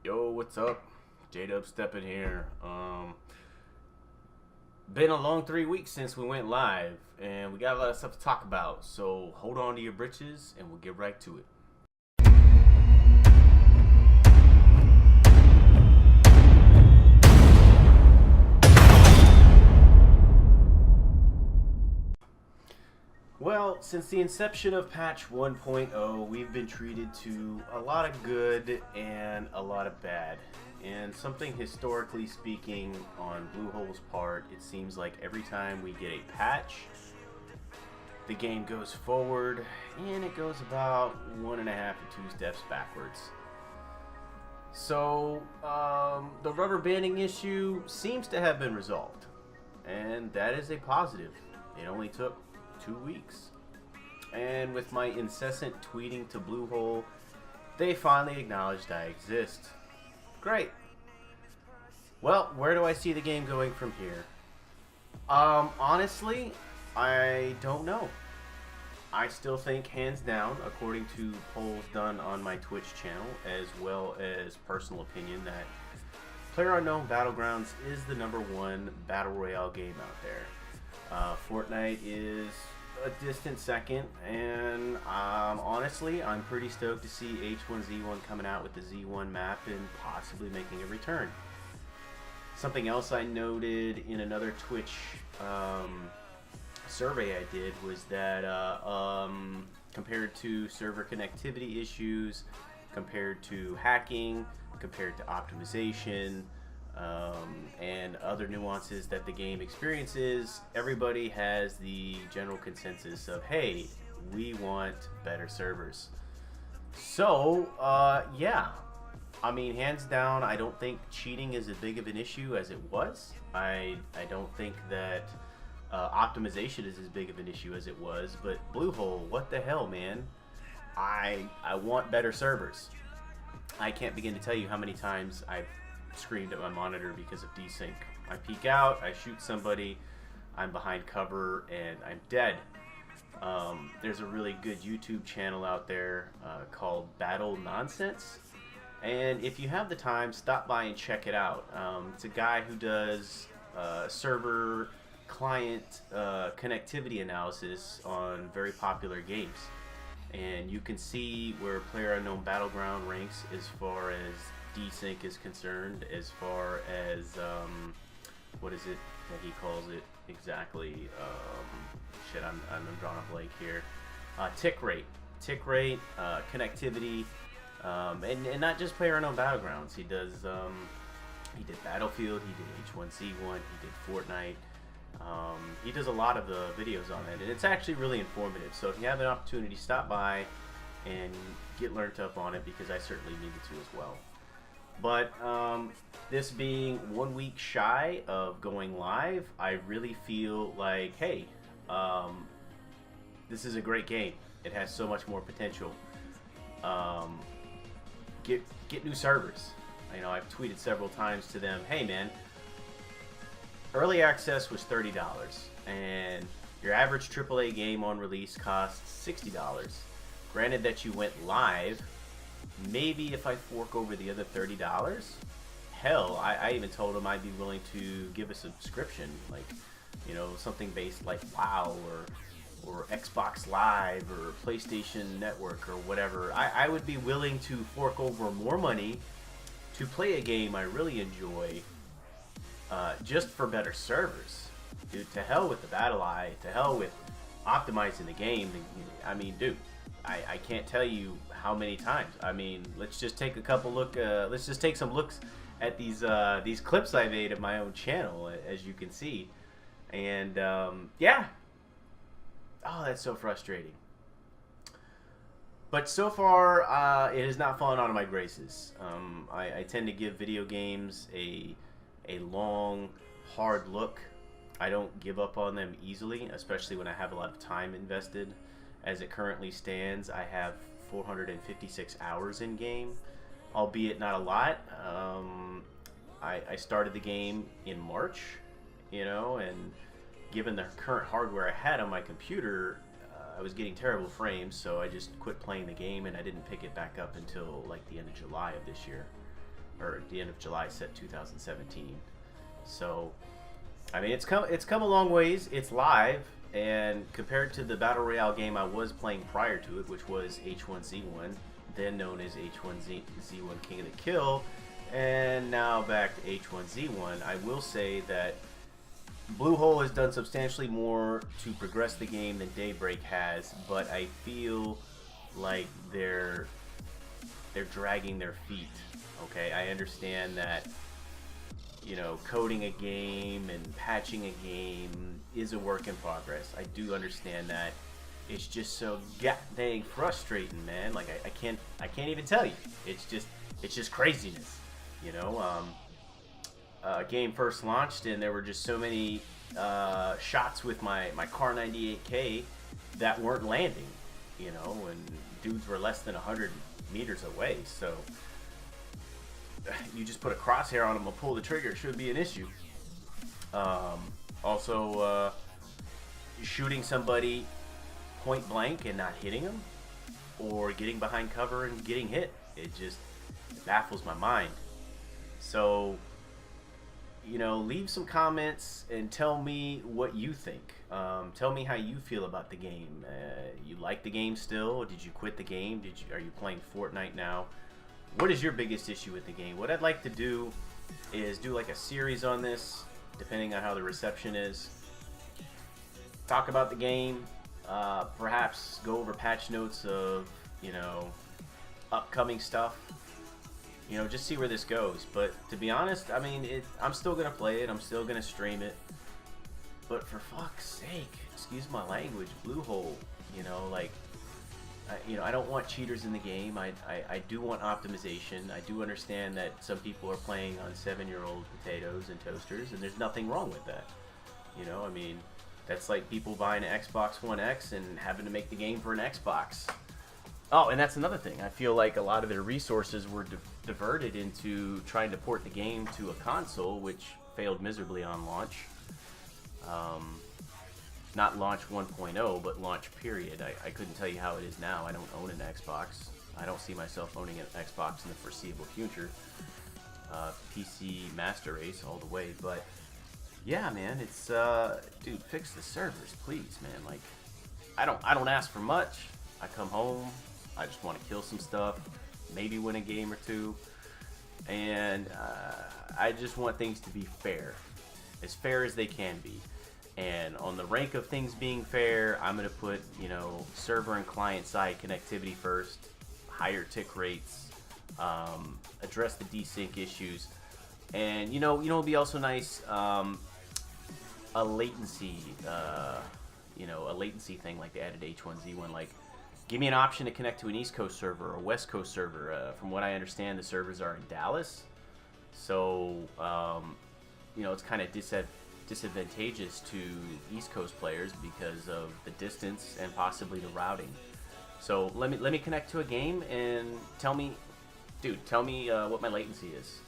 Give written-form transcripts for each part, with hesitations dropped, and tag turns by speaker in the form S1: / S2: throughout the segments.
S1: Yo, what's up? J-Dub stepping here. Been a long 3 weeks since we went live, and we got a lot of stuff to talk about. So hold on to your britches, and we'll get right to it. Well, since the inception of patch 1.0, we've been treated to a lot of good and a lot of bad. And something historically speaking on Bluehole's part, it seems like every time we get a patch, the game goes forward and it goes about 1.5 to 2 steps backwards. So the rubber banding issue seems to have been resolved, and that is a positive. It only took 2 weeks. And with my incessant tweeting to Bluehole, they finally acknowledged I exist. Great. Well, where do I see the game going from here? Honestly, I don't know. I still think, hands down, according to polls done on my Twitch channel, as well as personal opinion, that Playerunknown Battlegrounds is the #1 Battle Royale game out there. Fortnite is a distant second, and honestly, I'm pretty stoked to see H1Z1 coming out with the Z1 map and possibly making a return. Something else I noted in another Twitch survey I did was that compared to server connectivity issues, compared to hacking, compared to optimization, and other nuances that the game experiences, everybody has the general consensus of, hey, we want better servers. So, yeah. I mean, hands down, I don't think cheating is as big of an issue as it was. I don't think that optimization is as big of an issue as it was. But Bluehole, what the hell, man? I want better servers. I can't begin to tell you how many times I've screamed at my monitor because of desync. I peek out, I shoot somebody, I'm behind cover, and I'm dead. There's a really good YouTube channel out there called Battle Nonsense, and if you have the time, stop by and check it out. It's a guy who does server client connectivity analysis on very popular games, and you can see where Playerunknown Battleground ranks as far as desync is concerned, as far as what is it that he calls it exactly? Shit, I'm drawing a blank here. Tick rate, connectivity, and not just Playerunknown Battlegrounds. He does he did Battlefield, he did H1Z1, he did Fortnite. He does a lot of the videos on it, and it's actually really informative. So if you have an opportunity, stop by and get learned up on it, because I certainly needed to as well. But this being 1 week shy of going live, I really feel like, hey, this is a great game. It has so much more potential. Get new servers. You know, I've tweeted several times to them, hey man, early access was $30, and your average AAA game on release costs $60. Granted that you went live, maybe if I fork over the other $30, hell, I even told them I'd be willing to give a subscription, like, you know, something based like WoW or Xbox Live or PlayStation Network or whatever. I would be willing to fork over more money to play a game I really enjoy, just for better servers. Dude, to hell with the Battle Eye, to hell with optimizing the game. I mean, dude, I can't tell you how many times. I mean, let's just take a couple let's just take some looks at these clips I made of my own channel, as you can see, and yeah. Oh, that's so frustrating. But so far, it has not fallen out of my graces. I tend to give video games a long, hard look. I don't give up on them easily, especially when I have a lot of time invested. As it currently stands, I have 456 hours in game, albeit not a lot. I started the game in March, you know, and given the current hardware I had on my computer, I was getting terrible frames, so I just quit playing the game, and I didn't pick it back up until like the end of July of this year. or the end of July set 2017. So, I mean, it's come a long ways. It's live, and compared to the Battle Royale game I was playing prior to it, which was H1Z1, then known as H1Z1 King of the Kill, and now back to H1Z1, I will say that Bluehole has done substantially more to progress the game than Daybreak has, but I feel like they're dragging their feet. Okay, I understand that, you know, coding a game and patching a game is a work in progress. I do understand that. It's just so dang frustrating, man. Like I can't even tell you. It's just craziness, you know. Game first launched and there were just so many shots with my Car 98K that weren't landing, you know, and dudes were less than 100 meters away. So you just put a crosshair on them and pull the trigger, it shouldn't be an issue. Also, shooting somebody point blank and not hitting them, or getting behind cover and getting hit, it baffles my mind. So, you know, leave some comments and tell me what you think. Tell me how you feel about the game. You like the game still? Did you quit the game? Are you playing Fortnite now? What is your biggest issue with the game? What I'd like to do is do like a series on this, depending on how the reception is. Talk about the game, perhaps go over patch notes of, you know, upcoming stuff. You know, just see where this goes. But to be honest, I mean, I'm still gonna play it. I'm still gonna stream it. But for fuck's sake, excuse my language, Bluehole. You know, like, I don't want cheaters in the game. I do want optimization. I do understand that some people are playing on 7-year-old potatoes and toasters, and there's nothing wrong with that. You know, I mean, that's like people buying an Xbox One X and having to make the game for an Xbox. Oh, and that's another thing. I feel like a lot of their resources were diverted into trying to port the game to a console, which failed miserably on launch. Not launch 1.0, but launch period. I couldn't tell you how it is now. I don't own an Xbox. I don't see myself owning an Xbox in the foreseeable future. PC master race all the way. But yeah, man, it's dude, fix the servers, please, man. Like, I don't ask for much. I come home, I just want to kill some stuff, maybe win a game or two, and I just want things to be fair as they can be. And on the rank of things being fair, I'm gonna put, you know, server and client side connectivity first, higher tick rates, address the desync issues, and you know, it'd be also nice, a latency, a latency thing like they added H1Z1. Like, give me an option to connect to an East Coast server or West Coast server. From what I understand, the servers are in Dallas, so you know, it's kind of disadvantageous to East Coast players because of the distance and possibly the routing. So let me connect to a game and tell me what my latency is.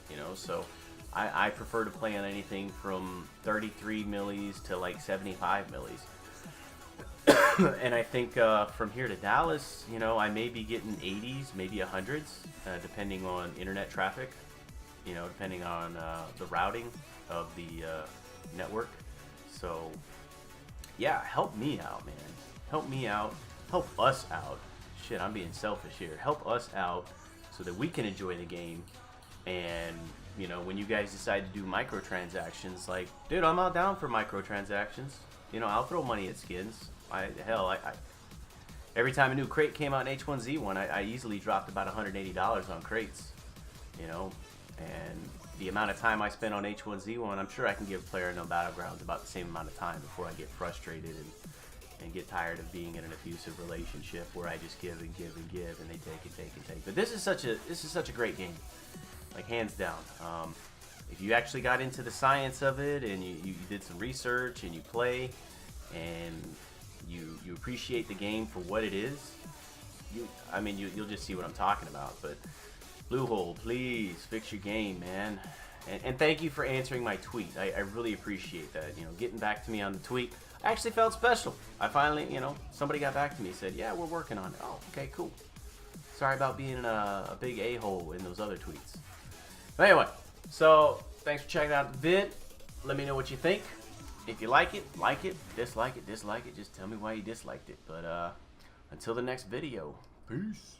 S1: You know, so I prefer to play on anything from 33 millis to like 75 millis. And I think from here to Dallas, you know, I may be getting 80s, maybe 100s, depending on internet traffic. You know, depending on the routing of the network. So yeah, help me out, man. Help me out. Help us out. Shit, I'm being selfish here. Help us out so that we can enjoy the game. And you know, when you guys decide to do microtransactions, like, dude, I'm all down for microtransactions. You know, I'll throw money at skins. Every time a new crate came out in H1Z1, I easily dropped about $180 on crates. You know, and the amount of time I spent on H1Z1, I'm sure I can give Playerunknown Battlegrounds about the same amount of time before I get frustrated and get tired of being in an abusive relationship where I just give and give and give and they take and take and take. But this is such a great game, like, hands down. If you actually got into the science of it and you did some research and you play and you appreciate the game for what it is, you'll just see what I'm talking about. But Bluehole, please fix your game, man. And thank you for answering my tweet. I really appreciate that. You know, getting back to me on the tweet. I actually felt special. I finally, you know, somebody got back to me and said, yeah, we're working on it. Oh, okay, cool. Sorry about being a big a-hole in those other tweets. But anyway, so thanks for checking out the vid. Let me know what you think. If you like it, dislike it, dislike it. Just tell me why you disliked it. But until the next video, peace.